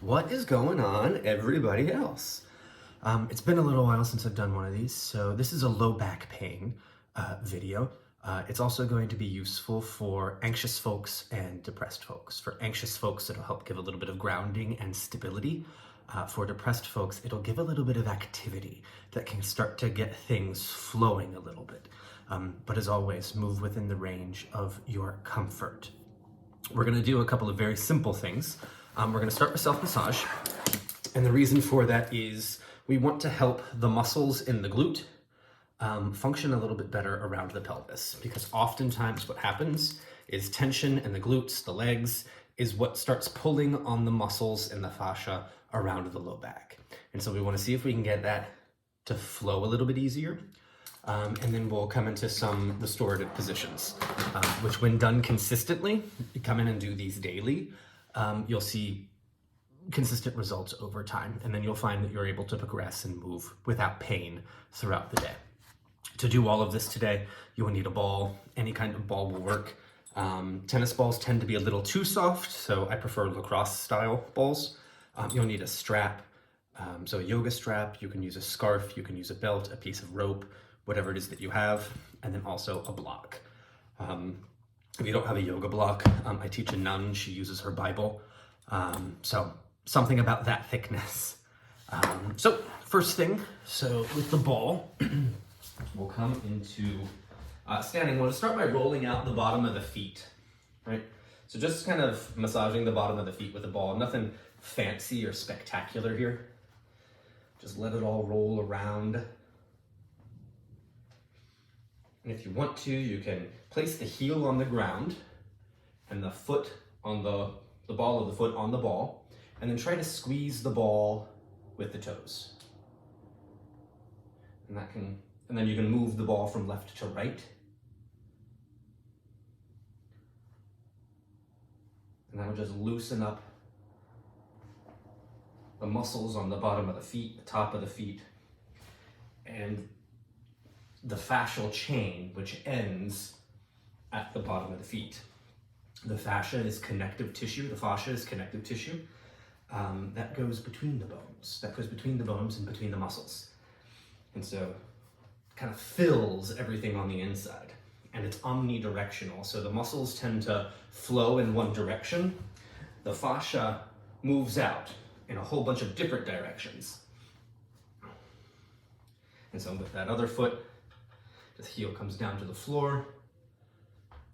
What is going on, everybody else? It's been a little while since I've done one of these, so this is a low back pain video. It's also going to be useful for anxious folks and depressed folks. For anxious folks, it'll help give a little bit of grounding and stability. For depressed folks, it'll give a little bit of activity that can start to get things flowing a little bit. But as always, move within the range of your comfort. We're going to do a couple of very simple things. We're going to start with self-massage, and the reason for that is we want to help the muscles in the glute function a little bit better around the pelvis, because oftentimes what happens is tension in the glutes, the legs, is what starts pulling on the muscles and the fascia around the low back. And so we want to see if we can get that to flow a little bit easier. And then we'll come into some restorative positions, which when done consistently, you come in and do these daily, you'll see consistent results over time. And then you'll find that you're able to progress and move without pain throughout the day. To do all of this today, you will need a ball. Any kind of ball will work. Tennis balls tend to be a little too soft, so I prefer lacrosse style balls. You'll need a strap, so a yoga strap. You can use a scarf, you can use a belt, a piece of rope, whatever it is that you have, and then also a block. If you don't have a yoga block, I teach a nun, she uses her Bible, so something about that thickness. So first thing, so with the ball, we'll come into standing. We'll start by rolling out the bottom of the feet, right? So just kind of massaging the bottom of the feet with the ball, nothing fancy or spectacular here. Just let it all roll around. And if you want to, you can place the heel on the ground and the foot on the ball of the foot on the ball, and then try to squeeze the ball with the toes. And then you can move the ball from left to right. And that'll just loosen up the muscles on the bottom of the feet, the top of the feet, and the fascial chain, which ends at the bottom of the feet. The fascia is connective tissue. The fascia is connective tissue that goes between the bones. That goes between the bones and between the muscles. And so it kind of fills everything on the inside. And it's omnidirectional. So the muscles tend to flow in one direction. The fascia moves out in a whole bunch of different directions. And so with that other foot, the heel comes down to the floor,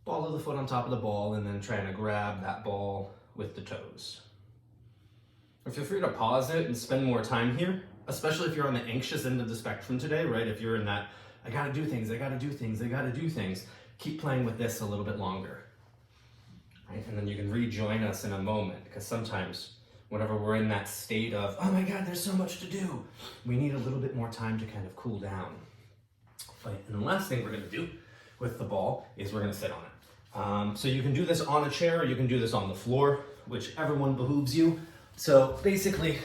ball of the foot on top of the ball, and then trying to grab that ball with the toes. Or feel free to pause it and spend more time here, especially if you're on the anxious end of the spectrum today, right? If you're in that, I gotta do things, I gotta do things, I gotta do things, keep playing with this a little bit longer, right? And then you can rejoin us in a moment, because sometimes whenever we're in that state of, oh my God, there's so much to do, we need a little bit more time to kind of cool down. And the last thing we're going to do with the ball is we're going to sit on it. So you can do this on a chair, or you can do this on the floor, whichever one behooves you. So basically,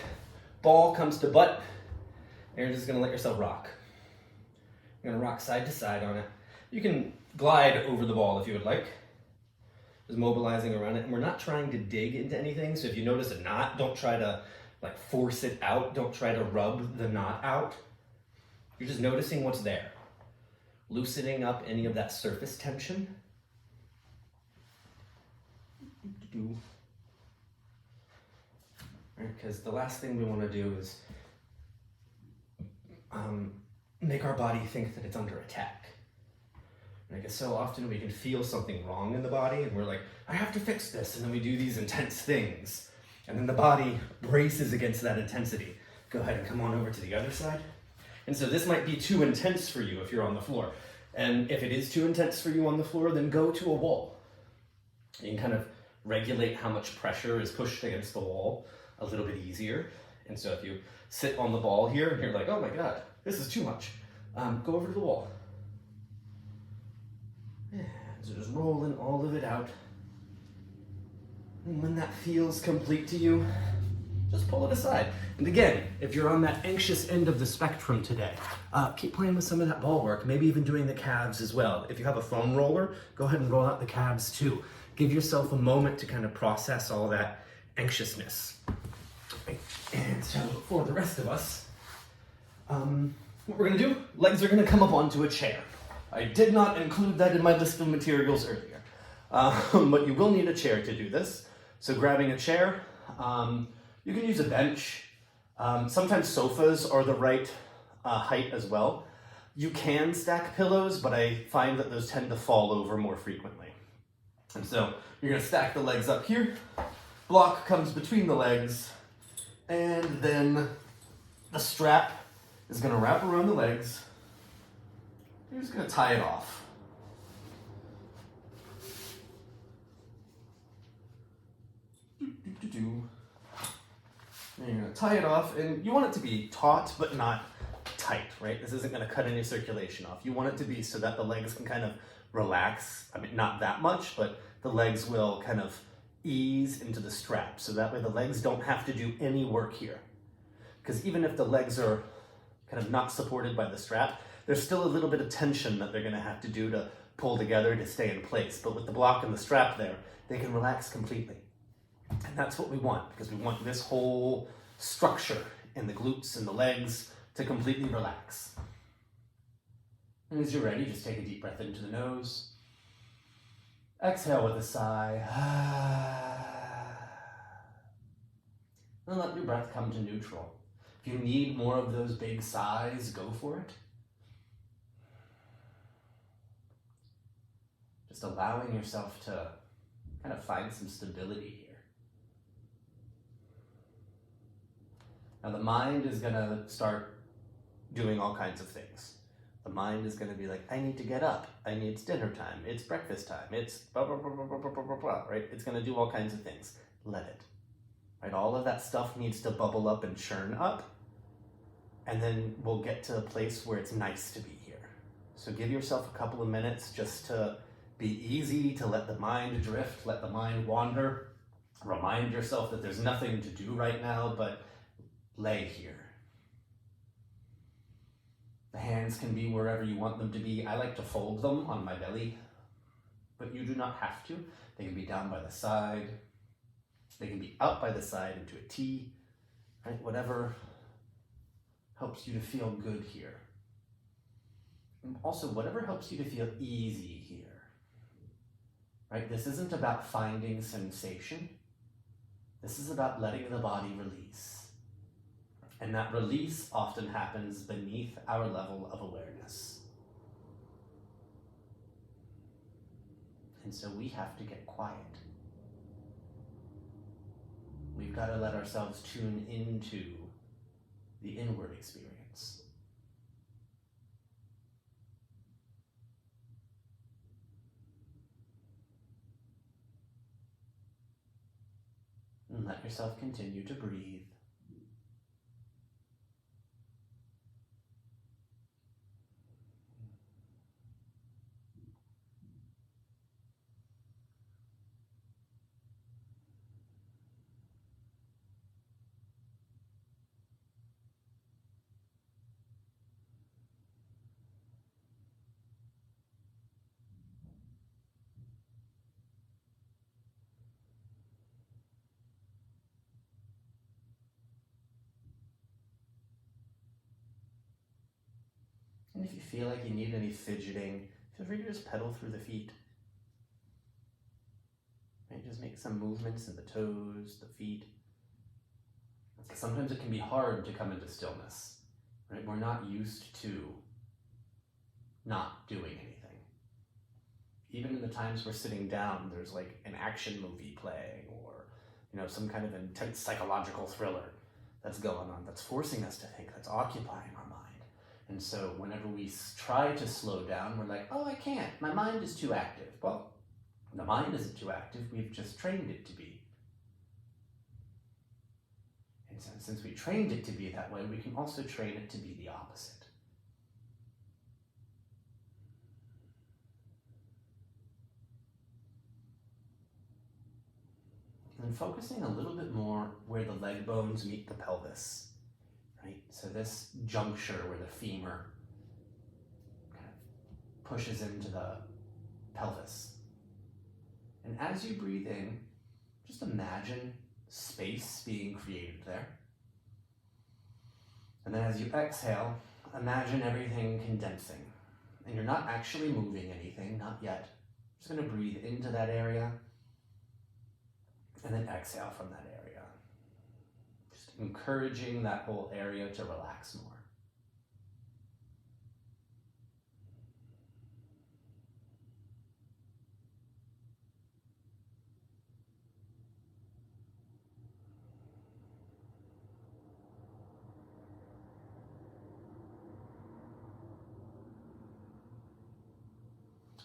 ball comes to butt, and you're just going to let yourself rock. You're going to rock side to side on it. You can glide over the ball if you would like, just mobilizing around it. And we're not trying to dig into anything, so if you notice a knot, don't try to like force it out. Don't try to rub the knot out. You're just noticing what's there. Loosening up any of that surface tension. Because the last thing we want to do is make our body think that it's under attack. Because so often we can feel something wrong in the body and we're like, I have to fix this. And then we do these intense things. And then the body braces against that intensity. Go ahead and come on over to the other side. And so this might be too intense for you if you're on the floor. And if it is too intense for you on the floor, then go to a wall. You can kind of regulate how much pressure is pushed against the wall a little bit easier. And so if you sit on the ball here and you're like, oh my God, this is too much, go over to the wall. And so just rolling all of it out. And when that feels complete to you, just pull it aside. And again, if you're on that anxious end of the spectrum today, keep playing with some of that ball work, maybe even doing the calves as well. If you have a foam roller, go ahead and roll out the calves too. Give yourself a moment to kind of process all that anxiousness. So for the rest of us, what we're gonna do, legs are gonna come up onto a chair. I did not include that in my list of materials earlier, but you will need a chair to do this. So grabbing a chair, you can use a bench. Sometimes sofas are the right height as well. You can stack pillows, but I find that those tend to fall over more frequently. And so you're gonna stack the legs up here, block comes between the legs, and then the strap is gonna wrap around the legs. You're just gonna tie it off. And you're gonna tie it off, and you want it to be taut, but not tight, right? This isn't gonna cut any circulation off. You want it to be so that the legs can kind of relax. I mean, not that much, but the legs will kind of ease into the strap. So that way the legs don't have to do any work here. Because even if the legs are kind of not supported by the strap, there's still a little bit of tension that they're gonna have to do to pull together to stay in place. But with the block and the strap there, they can relax completely. And that's what we want, because we want this whole structure in the glutes and the legs to completely relax. And as you're ready, just take a deep breath into the nose. Exhale with a sigh. And let your breath come to neutral. If you need more of those big sighs, go for it. Just allowing yourself to kind of find some stability here. Now the mind is gonna start doing all kinds of things. The mind is gonna be like, I need to get up. It's dinner time. It's breakfast time. It's blah, blah, blah, blah, blah, blah, blah, blah, right? It's gonna do all kinds of things. Let it, right? All of that stuff needs to bubble up and churn up. And then we'll get to a place where it's nice to be here. So give yourself a couple of minutes just to be easy, to let the mind drift, let the mind wander. Remind yourself that there's nothing to do right now, but lay here. The hands can be wherever you want them to be. I like to fold them on my belly, but you do not have to. They can be down by the side. They can be out by the side into a T, right? Whatever helps you to feel good here. And also, whatever helps you to feel easy here, right? This isn't about finding sensation. This is about letting the body release. And that release often happens beneath our level of awareness. And so we have to get quiet. We've got to let ourselves tune into the inward experience. And let yourself continue to breathe. And if you feel like you need any fidgeting, feel free to just pedal through the feet. Right? Just make some movements in the toes, the feet. Sometimes it can be hard to come into stillness. Right? We're not used to not doing anything. Even in the times we're sitting down, there's like an action movie playing, or some kind of intense psychological thriller that's going on, that's forcing us to think, that's occupying our mind. And so whenever we try to slow down, we're like, oh, I can't. My mind is too active. Well, the mind isn't too active. We've just trained it to be. And so since we trained it to be that way, we can also train it to be the opposite. And focusing a little bit more where the leg bones meet the pelvis. Right? So this juncture where the femur kind of pushes into the pelvis. And as you breathe in, just imagine space being created there. And then as you exhale, imagine everything condensing. And you're not actually moving anything, not yet. Just going to breathe into that area and then exhale from that area. Just encouraging that whole area to relax more.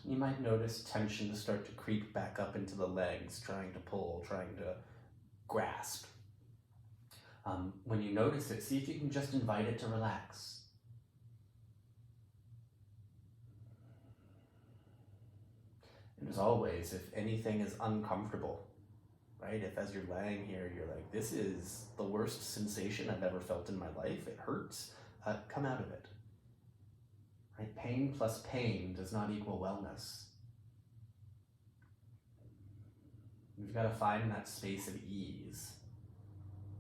You might notice tension start to creep back up into the legs, trying to pull, trying to grasp. When you notice it, see if you can just invite it to relax. And as always, if anything is uncomfortable, right? If as you're laying here, you're like, this is the worst sensation I've ever felt in my life, it hurts, come out of it. Right? Pain plus pain does not equal wellness. We've got to find that space of ease,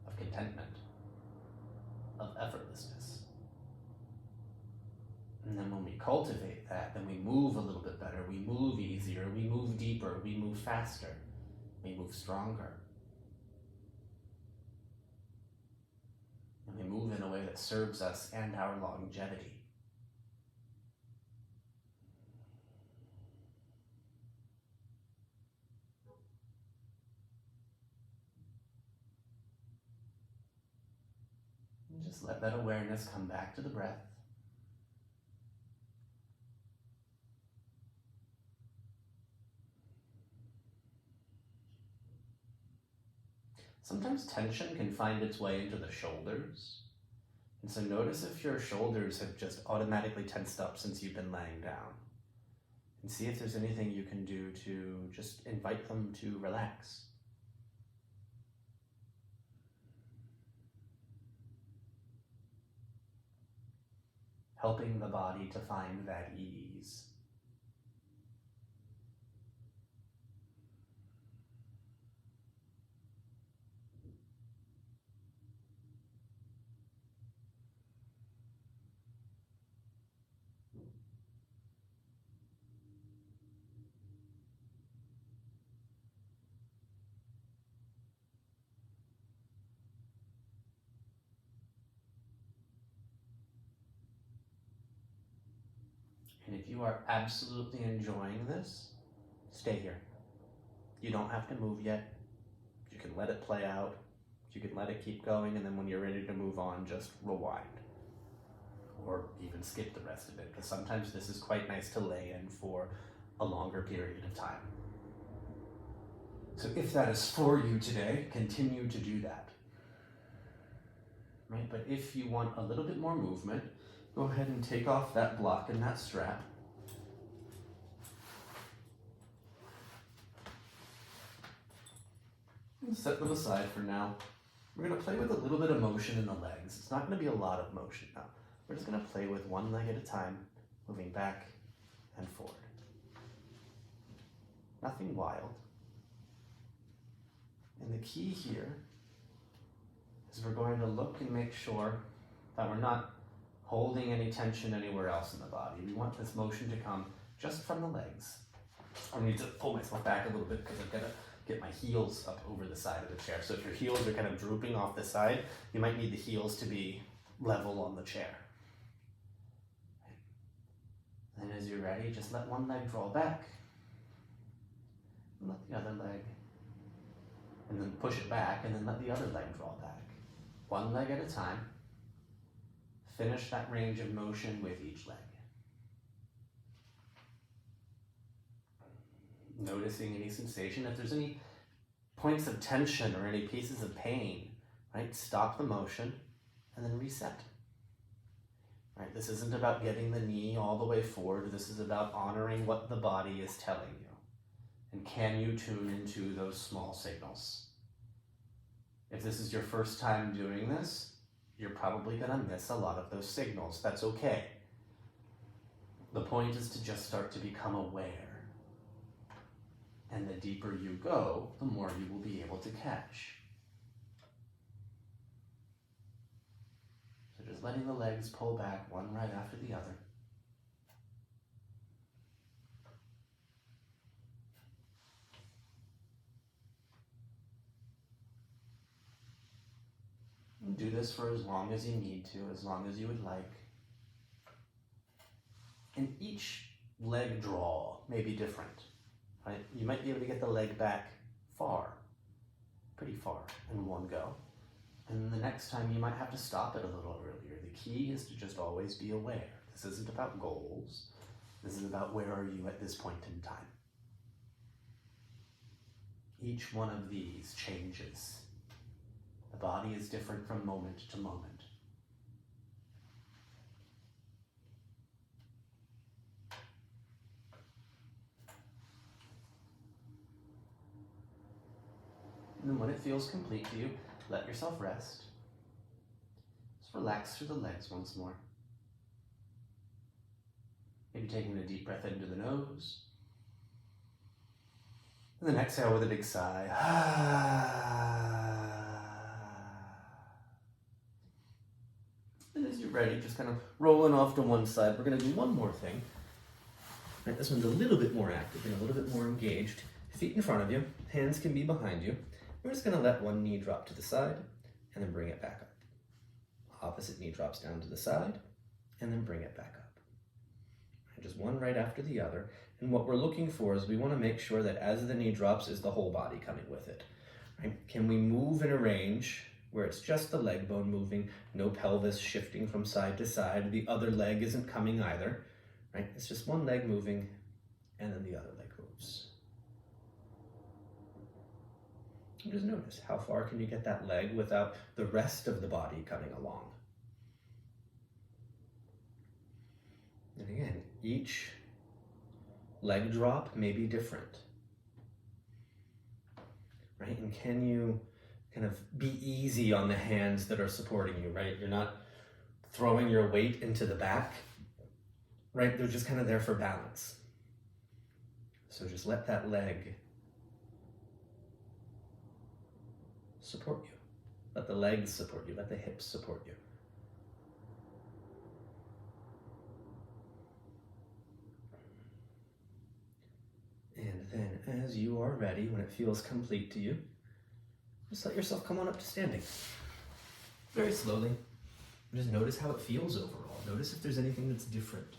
of contentment, of effortlessness. And then when we cultivate that, then we move a little bit better, we move easier, we move deeper, we move faster, we move stronger. And we move in a way that serves us and our longevity. And just let that awareness come back to the breath. Sometimes tension can find its way into the shoulders. And so notice if your shoulders have just automatically tensed up since you've been laying down. And see if there's anything you can do to just invite them to relax. Helping the body to find that ease. And if you are absolutely enjoying this, stay here. You don't have to move yet. You can let it play out. You can let it keep going, and then when you're ready to move on, just rewind. Or even skip the rest of it, because sometimes this is quite nice to lay in for a longer period of time. So if that is for you today, continue to do that. Right? But if you want a little bit more movement, go ahead and take off that block and that strap. And set them aside for now. We're going to play with a little bit of motion in the legs. It's not going to be a lot of motion now. We're just going to play with one leg at a time, moving back and forward. Nothing wild. And the key here is we're going to look and make sure that we're not holding any tension anywhere else in the body. We want this motion to come just from the legs. I need to pull myself back a little bit because I've got to get my heels up over the side of the chair. So if your heels are kind of drooping off the side, you might need the heels to be level on the chair. And as you're ready, just let one leg draw back. And let the other leg, and then push it back, and then let the other leg draw back. One leg at a time. Finish that range of motion with each leg. Noticing any sensation. If there's any points of tension or any pieces of pain, right, stop the motion and then reset. Right, this isn't about getting the knee all the way forward. This is about honoring what the body is telling you. And can you tune into those small signals? If this is your first time doing this, you're probably going to miss a lot of those signals. That's okay. The point is to just start to become aware. And the deeper you go, the more you will be able to catch. So just Just letting the legs pull back one right after the other. And do this for as long as you need to, as long as you would like. And each leg draw may be different, right? You might be able to get the leg back far, pretty far in one go. And the next time you might have to stop it a little earlier. The key is to just always be aware. This isn't about goals. This is about where are you at this point in time. Each one of these changes. The body is different from moment to moment. And then when it feels complete to you, let yourself rest. Just relax through the legs once more. Maybe taking a deep breath into the nose. And then exhale with a big sigh. And as you're ready, just kind of rolling off to one side. We're going to do one more thing. Right, this one's a little bit more active and a little bit more engaged. Feet in front of you, hands can be behind you. We're just going to let one knee drop to the side and then bring it back up. Opposite knee drops down to the side and then bring it back up. And just one right after the other. And what we're looking for is we want to make sure that as the knee drops, is the whole body coming with it. Right? Can we move in a range where it's just the leg bone moving, no pelvis shifting from side to side, the other leg isn't coming either. Right? It's just one leg moving and then the other leg moves. And just notice, how far can you get that leg without the rest of the body coming along? And again, each leg drop may be different. Right? And can you kind of be easy on the hands that are supporting you, right? You're not throwing your weight into the back, right? They're just kind of there for balance. So just let that leg support you. Let the legs support you. Let the hips support you. And then as you are ready, when it feels complete to you, just let yourself come on up to standing. Very slowly. Just notice how it feels overall. Notice if there's anything that's different.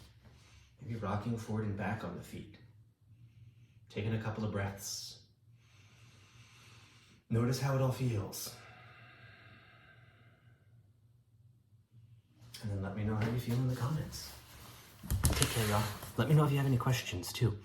Maybe rocking forward and back on the feet. Taking a couple of breaths. Notice how it all feels. And then let me know how you feel in the comments. Take care, y'all. Let me know if you have any questions, too.